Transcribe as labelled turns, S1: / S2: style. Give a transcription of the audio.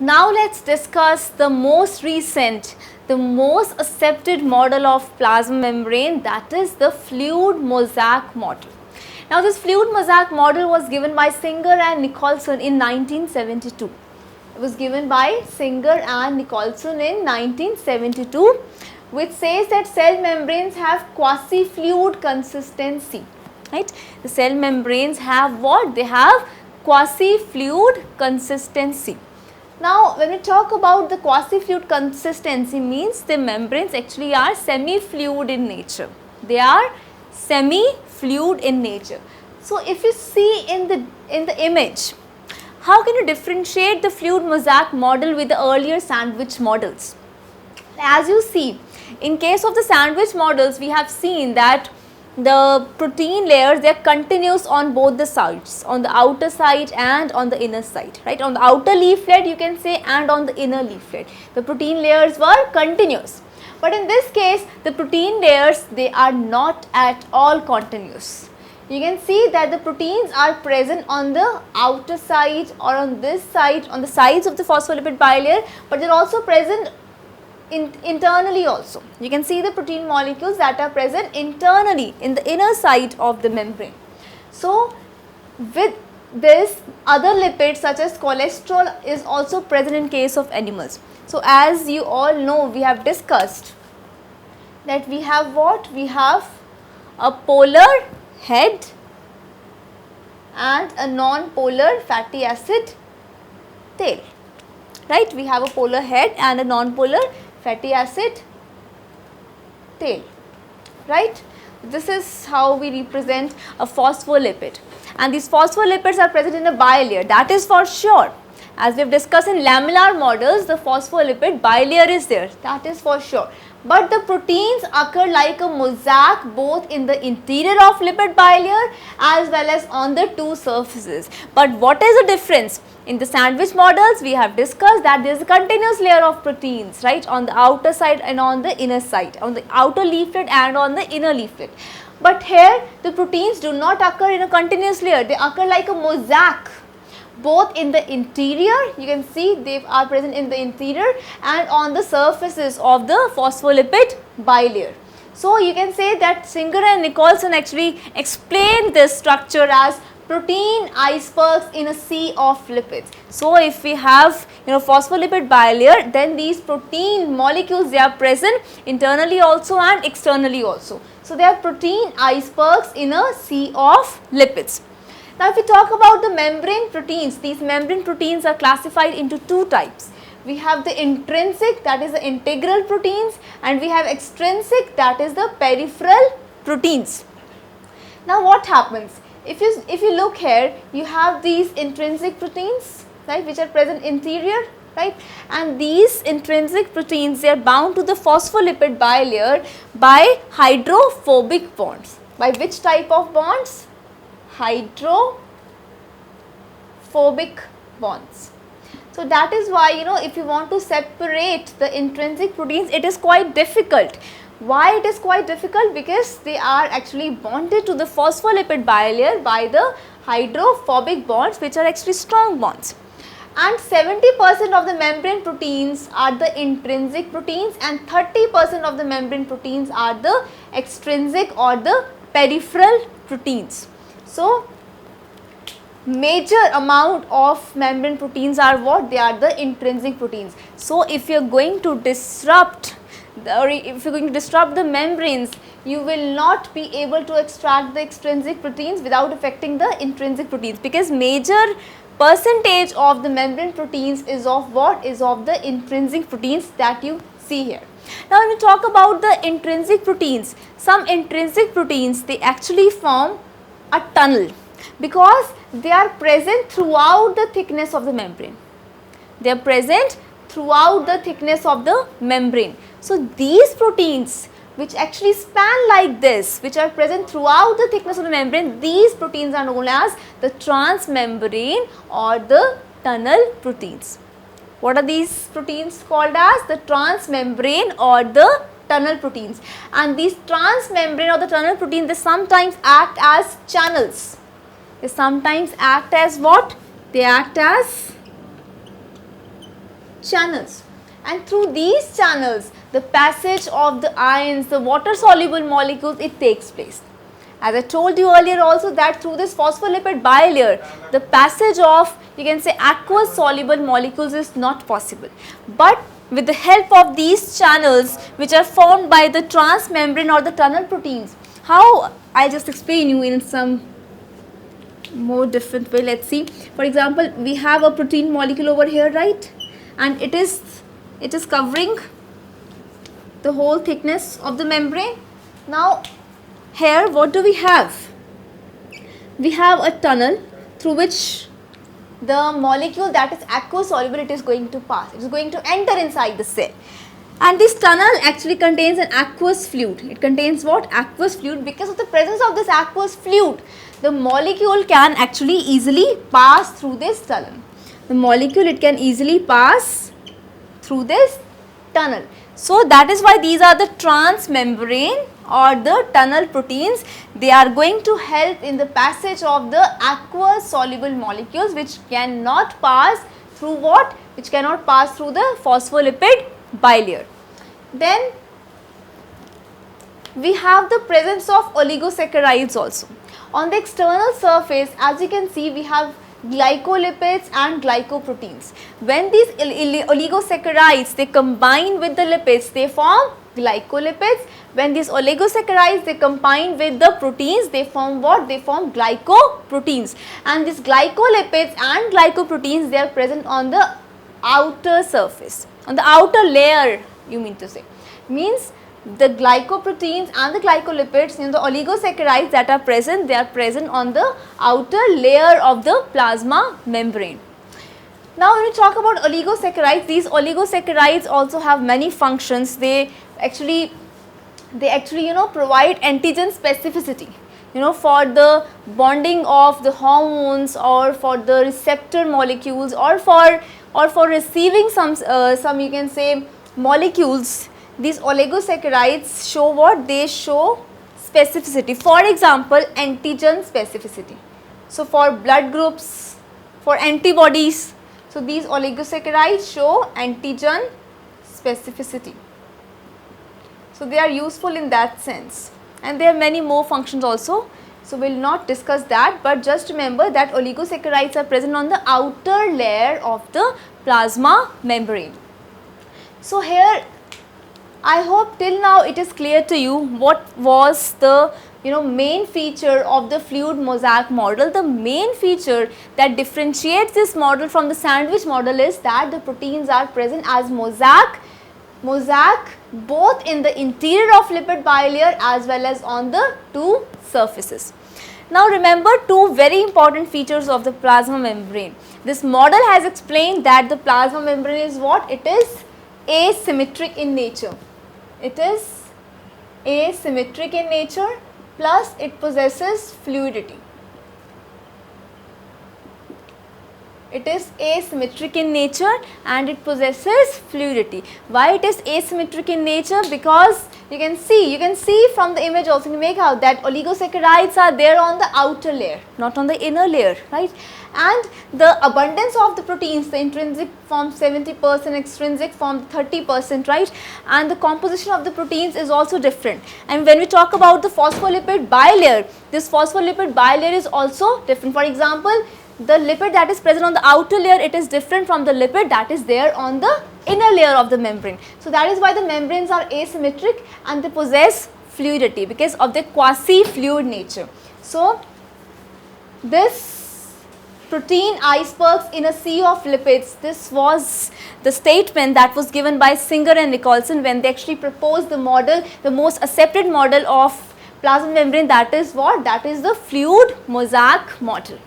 S1: Now let's discuss the most recent, the most accepted model of plasma membrane, that is the fluid mosaic model. Now this fluid mosaic model was given by Singer and Nicholson in 1972. It was given by Singer and Nicholson in 1972, which says that cell membranes have quasi-fluid consistency, right? The cell membranes have what? They have quasi-fluid consistency. Now, when we talk about the quasi-fluid consistency, means the membranes actually are semi-fluid in nature. They are semi-fluid in nature. So, if you see in the image, how can you differentiate the fluid mosaic model with the earlier sandwich models? As you see, in case of the sandwich models, we have seen that the protein layers, they are continuous on both the sides, on the outer side and on the inner side, right? On the outer leaflet you can say, and on the inner leaflet, the protein layers were continuous. But in this case, the protein layers, they are not at all continuous. You can see that the proteins are present on the outer side or on this side, on the sides of the phospholipid bilayer, but they are also present internally also. You can see the protein molecules that are present internally in the inner side of the membrane. So, with this, other lipids such as cholesterol is also present in case of animals. So, as you all know, we have discussed that we have what? We have a polar head and a non-polar fatty acid tail, right? We have a polar head and a non-polar fatty acid tail, right? This is how we represent a phospholipid, and these phospholipids are present in a bilayer, that is for sure. As we have discussed in lamellar models, the phospholipid bilayer is there, that is for sure. But the proteins occur like a mosaic both in the interior of lipid bilayer as well as on the two surfaces. But what is the difference? In the sandwich models, we have discussed that there is a continuous layer of proteins, right, on the outer side and on the inner side, on the outer leaflet and on the inner leaflet. But here, the proteins do not occur in a continuous layer, they occur like a mosaic. Both in the interior, you can see they are present in the interior, and on the surfaces of the phospholipid bilayer. So, you can say that Singer and Nicholson actually explained this structure as protein icebergs in a sea of lipids. So, if we have phospholipid bilayer, then these protein molecules, they are present internally also and externally also. So, they are protein icebergs in a sea of lipids. Now, if we talk about the membrane proteins, these membrane proteins are classified into two types. We have the intrinsic, that is the integral proteins, and we have extrinsic, that is the peripheral proteins. Now, what happens? If you look here, you have these intrinsic proteins, right, which are present interior, right, and these intrinsic proteins, they are bound to the phospholipid bilayer by hydrophobic bonds. By which type of bonds? Hydrophobic bonds. So, that is why if you want to separate the intrinsic proteins, it is quite difficult. Why it is quite difficult? Because they are actually bonded to the phospholipid bilayer by the hydrophobic bonds, which are actually strong bonds. And 70% of the membrane proteins are the intrinsic proteins and 30% of the membrane proteins are the extrinsic or the peripheral proteins. So, major amount of membrane proteins are what? They are the intrinsic proteins. So, if you are going to disrupt the membranes, you will not be able to extract the extrinsic proteins without affecting the intrinsic proteins, because major percentage of the membrane proteins is of what? Is of the intrinsic proteins that you see here. Now, when we talk about the intrinsic proteins, some intrinsic proteins, they actually form a tunnel because they are present throughout the thickness of the membrane. They are present throughout the thickness of the membrane. So, these proteins which actually span like this, which are present throughout the thickness of the membrane, these proteins are known as the transmembrane or the tunnel proteins. What are these proteins called as? The transmembrane or the tunnel proteins. And these transmembrane or the tunnel proteins, they sometimes act as channels. They sometimes act as what? They act as channels, and through these channels the passage of the ions, the water soluble molecules, it takes place. As I told you earlier also that through this phospholipid bilayer, the passage of, you can say, aqueous soluble molecules is not possible. But with the help of these channels which are formed by the transmembrane or the tunnel proteins, how, I just explain you in some more different way. Let's see. For example, we have a protein molecule over here, right? And it is covering the whole thickness of the membrane. Now here what do we have? We have a tunnel through which the molecule that is aqueous soluble, it is going to pass. It is going to enter inside the cell. And this tunnel actually contains an aqueous fluid. It contains what? Aqueous fluid. Because of the presence of this aqueous fluid, the molecule can actually easily pass through this tunnel. The molecule, it can easily pass through this tunnel. So that is why these are the transmembrane or the tunnel proteins. They are going to help in the passage of the aqueous soluble molecules which cannot pass through what? Which cannot pass through the phospholipid bilayer. Then we have the presence of oligosaccharides also. On the external surface, as you can see, we have glycolipids and glycoproteins. When these oligosaccharides, they combine with the lipids, they form glycolipids. When these oligosaccharides, they combine with the proteins, they form what? They form glycoproteins. And these glycolipids and glycoproteins, they are present on the outer surface, on the outer layer, you mean to say. Means the glycoproteins and the glycolipids, the oligosaccharides that are present, they are present on the outer layer of the plasma membrane. Now when we talk about oligosaccharides, these oligosaccharides also have many functions. They actually provide antigen specificity, for the bonding of the hormones or for the receptor molecules or for receiving some you can say molecules. These oligosaccharides show what? They show specificity. For example, antigen specificity. So for blood groups, for antibodies, so these oligosaccharides show antigen specificity. So they are useful in that sense, and there are many more functions also. So we will not discuss that, but just remember that oligosaccharides are present on the outer layer of the plasma membrane. So here, I hope till now it is clear to you what was the main feature of the fluid mosaic model. The main feature that differentiates this model from the sandwich model is that the proteins are present as mosaic both in the interior of lipid bilayer as well as on the two surfaces. Now remember two very important features of the plasma membrane. This model has explained that the plasma membrane is what? It is asymmetric in nature. It is asymmetric in nature, plus it possesses fluidity. It is asymmetric in nature and it possesses fluidity. Why it is asymmetric in nature? Because you can see from the image also, you can make out that oligosaccharides are there on the outer layer, not on the inner layer, right? And the abundance of the proteins, the intrinsic form 70%, extrinsic form 30%, right? And the composition of the proteins is also different. And when we talk about the phospholipid bilayer, this phospholipid bilayer is also different. For example, the lipid that is present on the outer layer, it is different from the lipid that is there on the inner layer of the membrane. So that is why the membranes are asymmetric and they possess fluidity because of their quasi-fluid nature. So this protein icebergs in a sea of lipids, this was the statement that was given by Singer and Nicholson when they actually proposed the model, the most accepted model of plasma membrane, that is what? That is the fluid mosaic model.